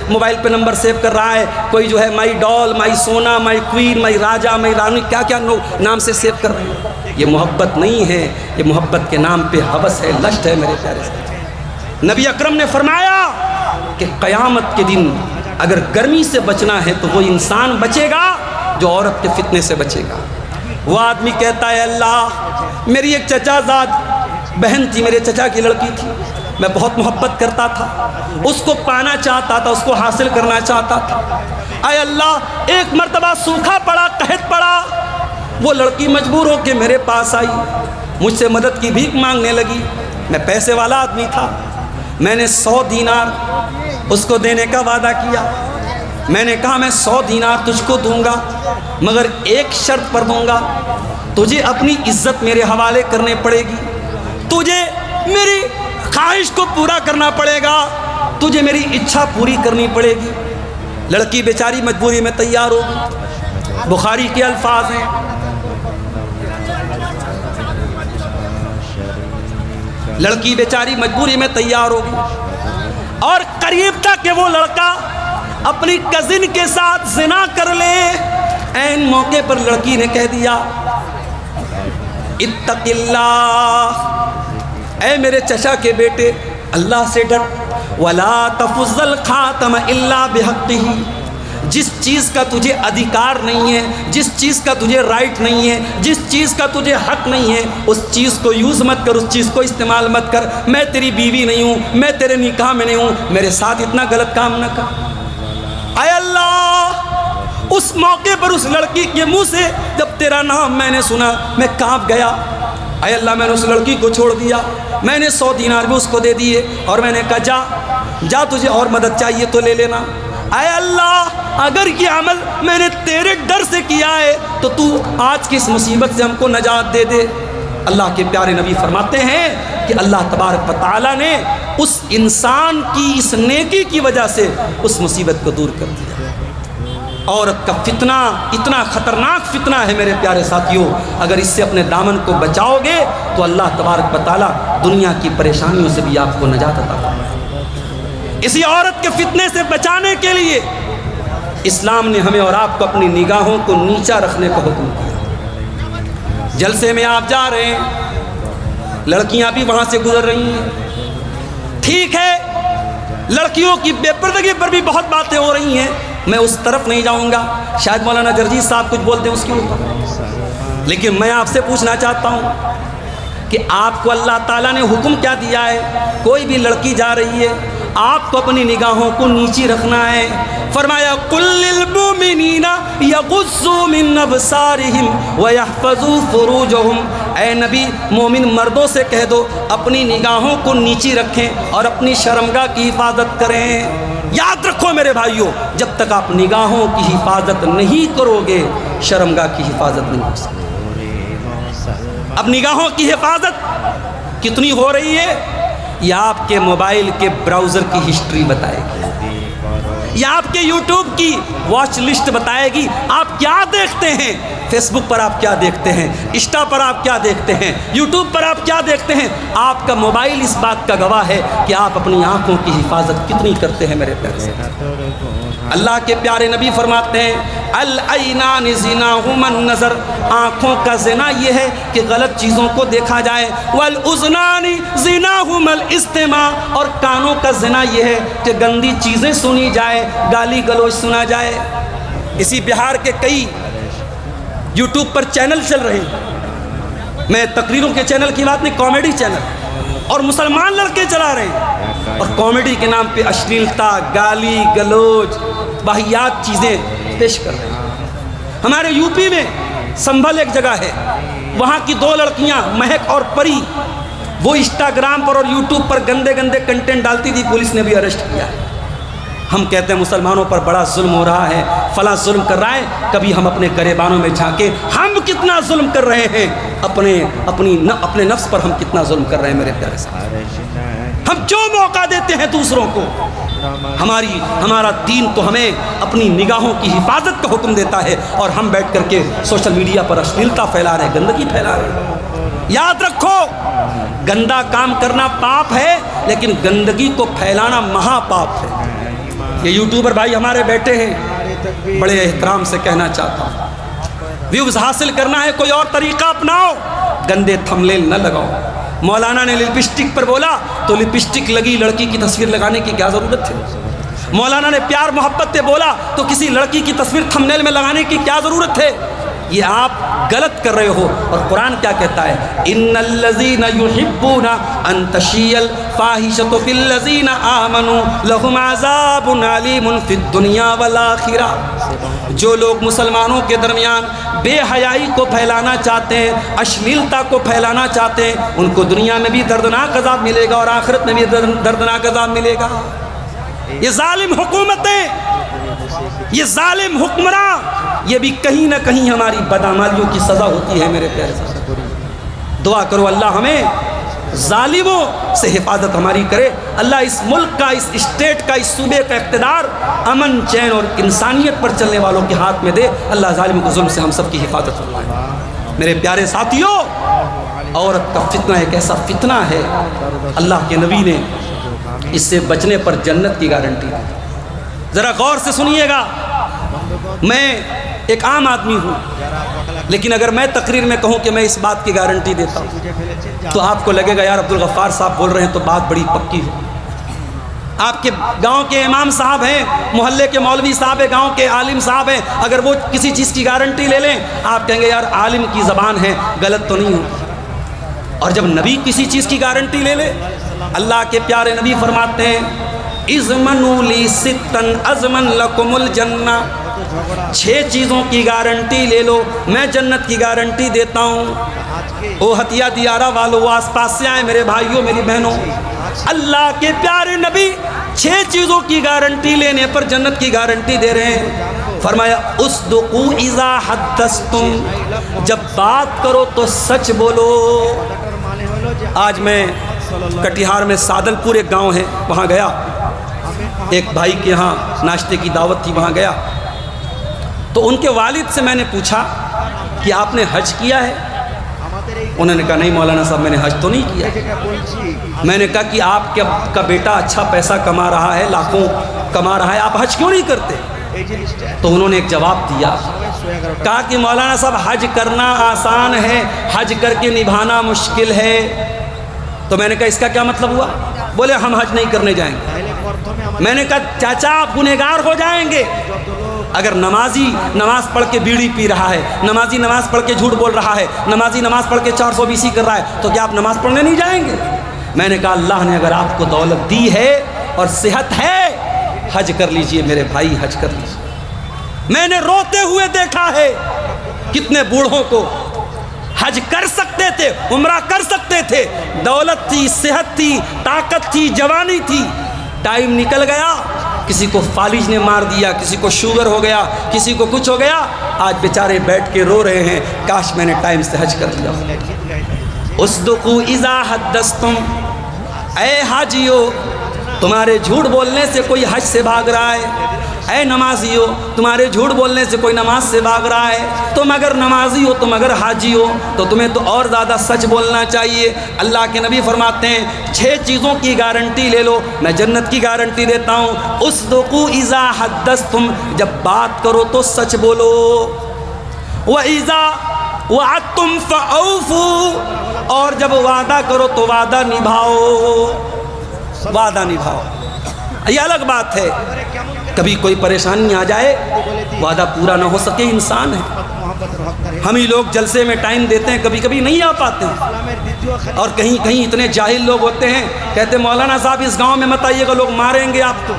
موبائل پہ نمبر سیو کر رہا ہے, کوئی جو ہے مائی ڈال, مائی سونا, مائی کوئین, مائی راجا, مائی رانی, کیا کیا نام سے سیو کر رہے ہیں. یہ محبت نہیں ہے, یہ محبت کے نام پہ ہوس ہے, لشٹ ہے میرے پیارے سے. نبی اکرم نے فرمایا کہ قیامت کے دن اگر گرمی سے بچنا ہے تو وہ انسان بچے گا جو عورت کے فتنے سے بچے گا. وہ آدمی کہتا ہے اللہ میری ایک چچا زاد بہن تھی, میرے چچا کی لڑکی تھی, میں بہت محبت کرتا تھا, اس کو پانا چاہتا تھا, اس کو حاصل کرنا چاہتا تھا. اے اللہ ایک مرتبہ سوکھا پڑا, قحط پڑا, وہ لڑکی مجبور ہو کے میرے پاس آئی, مجھ سے مدد کی بھیک مانگنے لگی. میں پیسے والا آدمی تھا, میں نے 100 دینار اس کو دینے کا وعدہ کیا. میں نے کہا میں 100 دینار تجھ کو دوں گا مگر ایک شرط پر دوں گا, تجھے اپنی عزت میرے حوالے کرنے پڑے گی, تجھے میری خواہش کو پورا کرنا پڑے گا, تجھے میری اچھا پوری کرنی پڑے گی. لڑکی بیچاری مجبوری میں تیار ہو گئی. بخاری کے الفاظ ہیں لڑکی بیچاری مجبوری میں تیار ہو گئی اور قریب تھا کہ وہ لڑکا اپنی کزن کے ساتھ زنا کر لے. این موقع پر لڑکی نے کہہ دیا اتق اللہ، اے میرے چچا کے بیٹے اللہ سے ڈر. ولا تفض الخاتم الا بحقہ، جس چیز کا تجھے ادھیکار نہیں ہے، جس چیز کا تجھے رائٹ نہیں ہے، جس چیز کا تجھے حق نہیں ہے، اس چیز کو یوز مت کر، اس چیز کو استعمال مت کر. میں تیری بیوی نہیں ہوں، میں تیرے نکاح میں نہیں ہوں، میرے ساتھ اتنا غلط کام نہ کر. اے اللہ، اس موقع پر اس لڑکی کے منہ سے جب تیرا نام میں نے سنا میں کانپ گیا. اے اللہ، میں نے اس لڑکی کو چھوڑ دیا، میں نے 100 دینار بھی اس کو دے دیے اور میں نے کہا جا تجھے اور مدد چاہیے تو لے لینا. اے اللہ، اگر یہ عمل میں نے تیرے ڈر سے کیا ہے تو تو آج کی اس مصیبت سے ہم کو نجات دے دے. اللہ کے پیارے نبی فرماتے ہیں کہ اللہ تبارک و تعالیٰ نے اس انسان کی اس نیکی کی وجہ سے اس مصیبت کو دور کر دیا. عورت کا فتنہ اتنا خطرناک فتنہ ہے میرے پیارے ساتھیوں، اگر اس سے اپنے دامن کو بچاؤ گے تو اللہ تبارک و تعالیٰ دنیا کی پریشانیوں سے بھی آپ کو نجات عطا فرمائے. اسی عورت کے فتنے سے بچانے کے لیے اسلام نے ہمیں اور آپ کو اپنی نگاہوں کو نیچا رکھنے کا حکم دیا. جلسے میں آپ جا رہے ہیں، لڑکیاں بھی وہاں سے گزر رہی ہیں، ٹھیک ہے، لڑکیوں کی بے پردگی پر بھی بہت باتیں ہو رہی ہیں، میں اس طرف نہیں جاؤں گا، شاید مولانا جرجیت صاحب کچھ بولتے ہیں اس کے اوپر. لیکن میں آپ سے پوچھنا چاہتا ہوں کہ آپ کو اللہ تعالیٰ نے حکم کیا دیا ہے؟ کوئی بھی لڑکی جا رہی ہے، آپ کو اپنی نگاہوں کو نیچی رکھنا ہے. فرمایا قُل لِّلْمُؤْمِنِينَ يَغُضُّوا مِنْ أَبْصَارِهِمْ وَيَحْفَظُوا فُرُوجَهُمْ. اے نبی، مومن مردوں سے کہہ دو اپنی نگاہوں کو نیچی رکھیں اور اپنی شرمگاہ کی حفاظت کریں. یاد رکھو میرے بھائیوں، جب تک آپ نگاہوں کی حفاظت نہیں کرو گے شرمگاہ کی حفاظت نہیں ہو سکتی. اب نگاہوں کی حفاظت کتنی ہو رہی ہے؟ یہ آپ کے موبائل کے براؤزر کی ہسٹری بتائے گی، یہ آپ کے یوٹیوب کی واچ لسٹ بتائے گی. آپ کیا دیکھتے ہیں؟ فیس بک پر آپ کیا دیکھتے ہیں؟ انسٹا پر آپ کیا دیکھتے ہیں؟ یوٹیوب پر آپ کیا دیکھتے ہیں؟ آپ کا موبائل اس بات کا گواہ ہے کہ آپ اپنی آنکھوں کی حفاظت کتنی کرتے ہیں میرے پیارے. اللہ کے پیارے نبی فرماتے ہیں العینان زناہما النظر، آنکھوں کا زنا یہ ہے کہ غلط چیزوں کو دیکھا جائے. والاذنان زناہما الاستماع، اور کانوں کا زنا یہ ہے کہ گندی چیزیں سنی جائے، گالی گلوچ سنا جائے. اسی بہار کے کئی یوٹیوب پر چینل چل رہے ہیں، میں تقریروں کے چینل کی بات نہیں، کامیڈی چینل، اور مسلمان لڑکے چلا رہے ہیں اور کامیڈی کے نام پہ اشلیلتا، گالی گلوچ، واہیات چیزیں پیش کر رہے ہیں. ہمارے یو پی میں سنبھل ایک جگہ ہے، وہاں کی 2 لڑکیاں مہک اور پری، وہ انسٹاگرام پر اور یوٹیوب پر گندے گندے کنٹینٹ ڈالتی تھی، پولیس نے بھی اریسٹ کیا ہے. ہم کہتے ہیں مسلمانوں پر بڑا ظلم ہو رہا ہے، فلاں ظلم کر رہا ہے. کبھی ہم اپنے گریبانوں میں جھانکے ہم کتنا ظلم کر رہے ہیں، اپنے نفس پر ہم کتنا ظلم کر رہے ہیں میرے پیارے صاحب. ہم کیوں موقع دیتے ہیں دوسروں کو؟ ہمارا دین تو ہمیں اپنی نگاہوں کی حفاظت کا حکم دیتا ہے اور ہم بیٹھ کر کے سوشل میڈیا پر اشلیلتا پھیلا رہے ہیں، گندگی پھیلا رہے ہیں. یاد رکھو، گندا کام کرنا پاپ ہے لیکن گندگی کو پھیلانا مہا پاپ ہے. یہ یوٹیوبر بھائی ہمارے بیٹے ہیں، بڑے احترام سے کہنا چاہتا ہوں، ویوز حاصل کرنا ہے کوئی اور طریقہ اپناؤ، گندے تھمبنیل نہ لگاؤ. مولانا نے لپسٹک پر بولا تو لپسٹک لگی لڑکی کی تصویر لگانے کی کیا ضرورت ہے؟ مولانا نے پیار محبت پہ بولا تو کسی لڑکی کی تصویر تھمبنیل میں لگانے کی کیا ضرورت ہے؟ یہ آپ غلط کر رہے ہو. اور قرآن کیا کہتا ہے؟ ان الذین یحبون ان تشیع الفاحشۃ فی الذین آمنوا لہم عذاب علیم فی الدنیا والآخرہ. جو لوگ مسلمانوں کے درمیان بے حیائی کو پھیلانا چاہتے ہیں، اشلیلتا کو پھیلانا چاہتے ہیں، ان کو دنیا میں بھی دردناک عذاب ملے گا اور آخرت میں بھی دردناک عذاب ملے گا. یہ ظالم حکومتیں، یہ ظالم حکمراں، یہ بھی کہیں نہ کہیں ہماری بدعمالیوں کی سزا ہوتی ہے میرے پیارے صاحب. دعا کرو اللہ ہمیں ظالموں سے حفاظت ہماری کرے. اللہ اس ملک کا، اس اسٹیٹ کا، اس صوبے کا اقتدار امن چین اور انسانیت پر چلنے والوں کے ہاتھ میں دے. اللہ ظالموں کے ظلم سے ہم سب کی حفاظت فرمائے. میرے پیارے ساتھیوں، عورت کا فتنہ ایک ایسا فتنہ ہے، اللہ کے نبی نے اس سے بچنے پر جنت کی گارنٹی دی۔ ذرا غور سے سنیے گا، میں ایک عام آدمی ہوں، لیکن اگر میں تقریر میں کہوں کہ میں اس بات کی گارنٹی دیتا ہوں تو آپ کو لگے گا یار عبدالغفار صاحب بول رہے ہیں تو بات بڑی پکی ہے۔ آپ کے گاؤں کے امام صاحب ہیں، محلے کے مولوی صاحب ہیں، گاؤں کے عالم صاحب ہیں، اگر وہ کسی چیز کی گارنٹی لے لیں آپ کہیں گے یار عالم کی زبان ہے، غلط تو نہیں ہو۔ اور جب نبی کسی چیز کی گارنٹی لے لے، اللہ کے پیارے نبی فرماتے ہیں اضمنوا لی ستن اضمن لکم الجنہ، 6 چیزوں کی گارنٹی لے لو میں جنت کی گارنٹی دیتا ہوں۔ او ہتھیہ دیارہ والو، وہ آس پاس سے آئے میرے بھائیوں میری بہنوں، اللہ کے پیارے نبی 6 چیزوں کی گارنٹی لینے پر جنت کی گارنٹی دے رہے ہیں۔ فرمایا اصدقوا اذا حدثتم، جب بات کرو تو سچ بولو۔ آج میں کٹیہار میں سادل پور ایک گاؤں ہے، وہاں گیا، ایک بھائی کے ہاں ناشتے کی دعوت تھی، وہاں گیا تو ان کے والد سے میں نے پوچھا کہ آپ نے حج کیا ہے؟ انہوں نے کہا نہیں مولانا صاحب میں نے حج تو نہیں کیا۔ میں نے کہا کہ آپ کا بیٹا اچھا پیسہ کما رہا ہے، لاکھوں کما رہا ہے، آپ حج کیوں نہیں کرتے؟ تو انہوں نے ایک جواب دیا، کہا کہ مولانا صاحب حج کرنا آسان ہے، حج کر کے نبھانا مشکل ہے۔ تو میں نے کہا اس کا کیا مطلب ہوا؟ بولے ہم حج نہیں کرنے جائیں گے۔ میں نے کہا چاچا آپ گنہگار ہو جائیں گے، اگر نمازی نماز پڑھ کے بیڑی پی رہا ہے، نمازی نماز پڑھ کے جھوٹ بول رہا ہے، نمازی نماز پڑھ کے 420 کر رہا ہے تو کیا آپ نماز پڑھنے نہیں جائیں گے؟ میں نے کہا اللہ نے اگر آپ کو دولت دی ہے اور صحت ہے حج کر لیجئے میرے بھائی، حج کر لیجئے۔ میں نے روتے ہوئے دیکھا ہے کتنے بوڑھوں کو حج کر سکتے تھے، عمرہ کر سکتے تھے، دولت تھی، صحت تھی، طاقت تھی، جوانی تھی، ٹائم نکل گیا، کسی کو فالج نے مار دیا، کسی کو شوگر ہو گیا، کسی کو کچھ ہو گیا، آج بیچارے بیٹھ کے رو رہے ہیں کاش میں نے ٹائم سے حج کر لیا۔ اصدقوا اذا حدثتم، اے حاجیو تمہارے جھوٹ بولنے سے کوئی حج سے بھاگ رہا ہے، اے نمازیو تمہارے جھوٹ بولنے سے کوئی نماز سے بھاگ رہا ہے، تم اگر نمازی ہو، تم اگر حاجی ہو تو تمہیں تو اور زیادہ سچ بولنا چاہیے۔ اللہ کے نبی فرماتے ہیں 6 چیزوں کی گارنٹی لے لو میں جنت کی گارنٹی دیتا ہوں۔ اصدقوا اذا حدثتم، جب بات کرو تو سچ بولو، وَإِذَا وَعَدتُّمْ فَأَوْفُوا، اور جب وعدہ کرو تو وعدہ نبھاؤ، وعدہ نبھاؤ۔ یہ الگ بات ہے، کبھی کوئی پریشانی آ جائے وعدہ پورا نہ ہو سکے، انسان ہے، ہم ہی لوگ جلسے میں ٹائم دیتے ہیں کبھی کبھی نہیں آ پاتے ہیں، اور کہیں کہیں اتنے جاہل لوگ ہوتے ہیں کہتے مولانا صاحب اس گاؤں میں مت آئیے گا لوگ ماریں گے آپ کو،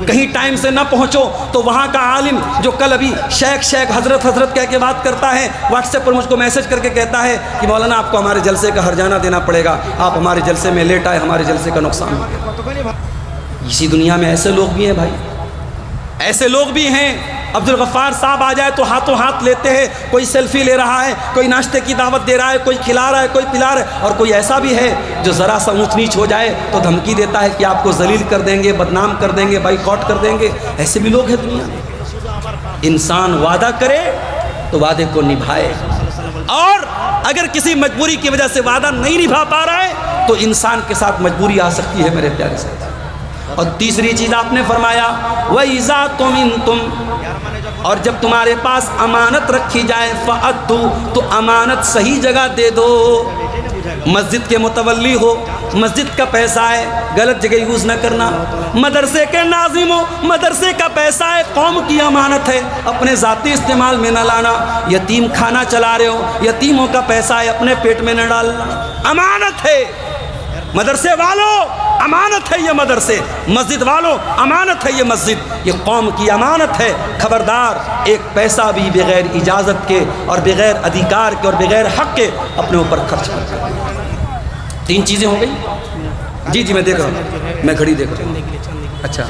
کہیں ٹائم سے نہ پہنچو تو وہاں کا عالم جو کل ابھی شیخ حضرت کہہ کے بات کرتا ہے، واٹس ایپ پر مجھ کو میسج کر کے کہتا ہے کہ مولانا آپ کو ہمارے جلسے کا ہرجانہ دینا پڑے گا، آپ ہمارے جلسے میں لیٹ آئے، ہمارے جلسے کا نقصان ہو گیا۔ اسی دنیا میں ایسے لوگ بھی ہیں بھائی، ایسے لوگ بھی ہیں، عبدالغفار صاحب آ جائے تو ہاتھوں ہاتھ لیتے ہیں، کوئی سیلفی لے رہا ہے، کوئی ناشتے کی دعوت دے رہا ہے، کوئی کھلا رہا ہے، کوئی پلا رہا ہے، اور کوئی ایسا بھی ہے جو ذرا سا اونچ نیچ ہو جائے تو دھمکی دیتا ہے کہ آپ کو ذلیل کر دیں گے، بدنام کر دیں گے، بائیکاٹ کر دیں گے۔ ایسے بھی لوگ ہیں دنیا میں۔ انسان وعدہ کرے تو وعدے کو نبھائے، اور اگر کسی مجبوری کی وجہ سے وعدہ نہیں نبھا پا رہا ہے تو انسان کے ساتھ مجبوری آ سکتی ہے میرے پیارے ساتھی۔ اور تیسری چیز آپ نے فرمایا وَإِذَا تُمِنْتُمْ، اور جب تمہارے پاس امانت رکھی جائے فَأَدُّوا، تو امانت صحیح جگہ دے دو۔ مسجد کے متولی ہو، مسجد کا پیسہ ہے غلط جگہ یوز نہ کرنا، مدرسے کے ناظم ہو، مدرسے کا پیسہ ہے قوم کی امانت ہے اپنے ذاتی استعمال میں نہ لانا، یتیم کھانا چلا رہے ہو یتیموں کا پیسہ ہے اپنے پیٹ میں نہ ڈالنا، امانت ہے۔ مدرسے والوں امانت ہے یہ مدرسے، مسجد والوں امانت ہے یہ مسجد، یہ قوم کی امانت ہے، خبردار ایک پیسہ بھی بغیر اجازت کے اور بغیر ادھیکار کے اور بغیر حق کے اپنے اوپر خرچ کرتا ہے۔ 3 چیزیں ہو گئی؟ جی میں دیکھ رہا ہوں، میں گھڑی دیکھ رہا ہوں۔ اچھا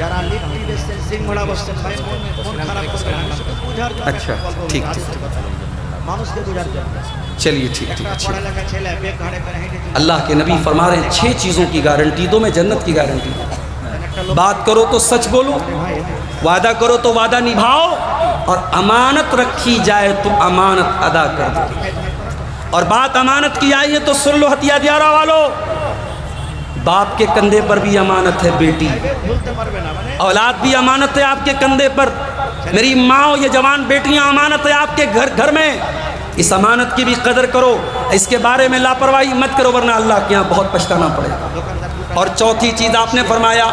اچھا ٹھیک چلیے ٹھیک اچھا۔ اللہ کے نبی فرما رہے ہیں 6 چیزوں کی گارنٹی دو میں جنت کی گارنٹی دوں۔ بات کرو تو سچ بولو، وعدہ کرو تو وعدہ نبھاؤ، اور امانت رکھی جائے تو امانت ادا کر دو۔ اور بات امانت کی آئی ہے تو سن لو ہتھیا دیارہ والو، باپ کے کندھے پر بھی امانت ہے بیٹی، اولاد بھی امانت ہے آپ کے کندھے پر، میری ماں یہ جوان بیٹیاں امانت ہے آپ کے گھر میں، اس امانت کی بھی قدر کرو، اس کے بارے میں لاپرواہی مت کرو ورنہ اللہ کے یہاں بہت پچھتانا پڑے گا۔ اور چوتھی چیز آپ نے فرمایا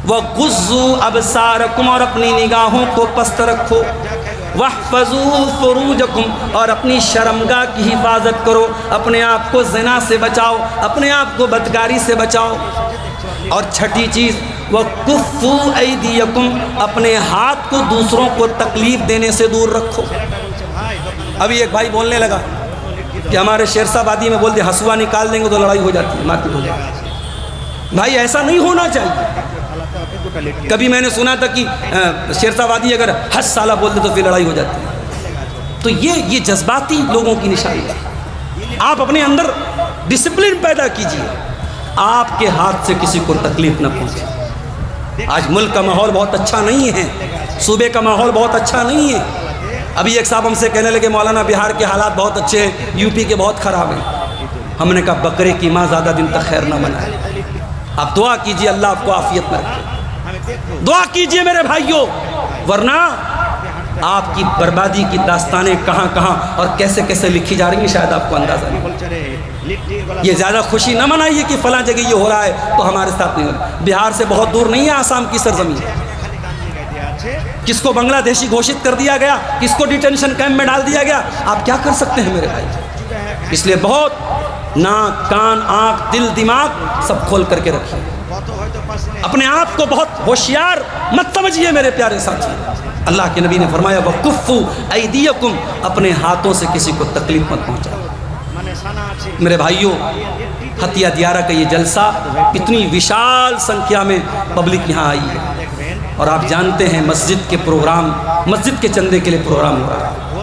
وَغُضُّوا أَبْصَارَكُمْ، اور اپنی نگاہوں کو پست رکھو، وَاحْفَظُوا فُرُوجَكُمْ، اور اپنی شرمگاہ کی حفاظت کرو، اپنے آپ کو زنا سے بچاؤ، اپنے آپ کو بدکاری سے بچاؤ۔ اور چھٹی چیز وَكُفُّوا أَيْدِيَكُمْ، اپنے ہاتھ کو دوسروں کو تکلیف دینے سے دور رکھو۔ ابھی ایک بھائی بولنے لگا کہ ہمارے شیرسا وادی میں بول دے ہسوا نکال دیں گے تو لڑائی ہو جاتی ہے، مارکیٹ ہو جاتی ہے۔ بھائی ایسا نہیں ہونا چاہیے۔ کبھی میں نے سنا تھا کہ شیرسا وادی اگر 10 سالہ بول دے تو پھر لڑائی ہو جاتی ہے۔ تو یہ جذباتی لوگوں کی نشانی ہے۔ آپ اپنے اندر ڈسپلن پیدا کیجئے، آپ کے ہاتھ سے کسی کو تکلیف نہ پہنچے۔ آج ملک کا ماحول بہت اچھا نہیں ہے، صوبے کا ماحول بہت اچھا نہیں ہے۔ ابھی ایک صاحب ہم سے کہنے لگے مولانا بہار کے حالات بہت اچھے ہیں، یو پی کے بہت خراب ہیں۔ ہم نے کہا بکرے کی ماں زیادہ دن تک خیر نہ منائے۔ آپ دعا کیجئے اللہ آپ کو عافیت میں رکھے، دعا کیجئے میرے بھائیوں، ورنہ آپ کی بربادی کی داستانیں کہاں کہاں اور کیسے کیسے لکھی جا رہی ہیں شاید آپ کو اندازہ نہیں۔ یہ زیادہ خوشی نہ منائیے کہ فلاں جگہ یہ ہو رہا ہے تو ہمارے ساتھ نہیں ہو رہا۔ بہار سے بہت دور نہیں ہے آسام کی سرزمین، کس کو بنگلہ دیشی گھوشت کر دیا گیا، کس کو ڈیٹینشن کیمپ میں ڈال دیا گیا، آپ کیا کر سکتے ہیں میرے بھائی؟ اس لیے بہت ناک کان آنکھ دل دماغ سب کھول کر کے رکھیے، اپنے آپ کو بہت ہوشیار مت سمجھیے میرے پیارے ساتھی۔ اللہ کے نبی نے فرمایا وَكُفُّوا أَيْدِيَكُمْ، اپنے ہاتھوں سے کسی کو تکلیف مت پہنچاؤ۔ میرے بھائیوں، ہتھیا دیارہ کا یہ جلسہ اتنی وشال سنکھیا میں پبلک یہاں آئی ہے، اور آپ جانتے ہیں مسجد کے پروگرام، مسجد کے چندے کے لیے پروگرام ہو رہا ہے۔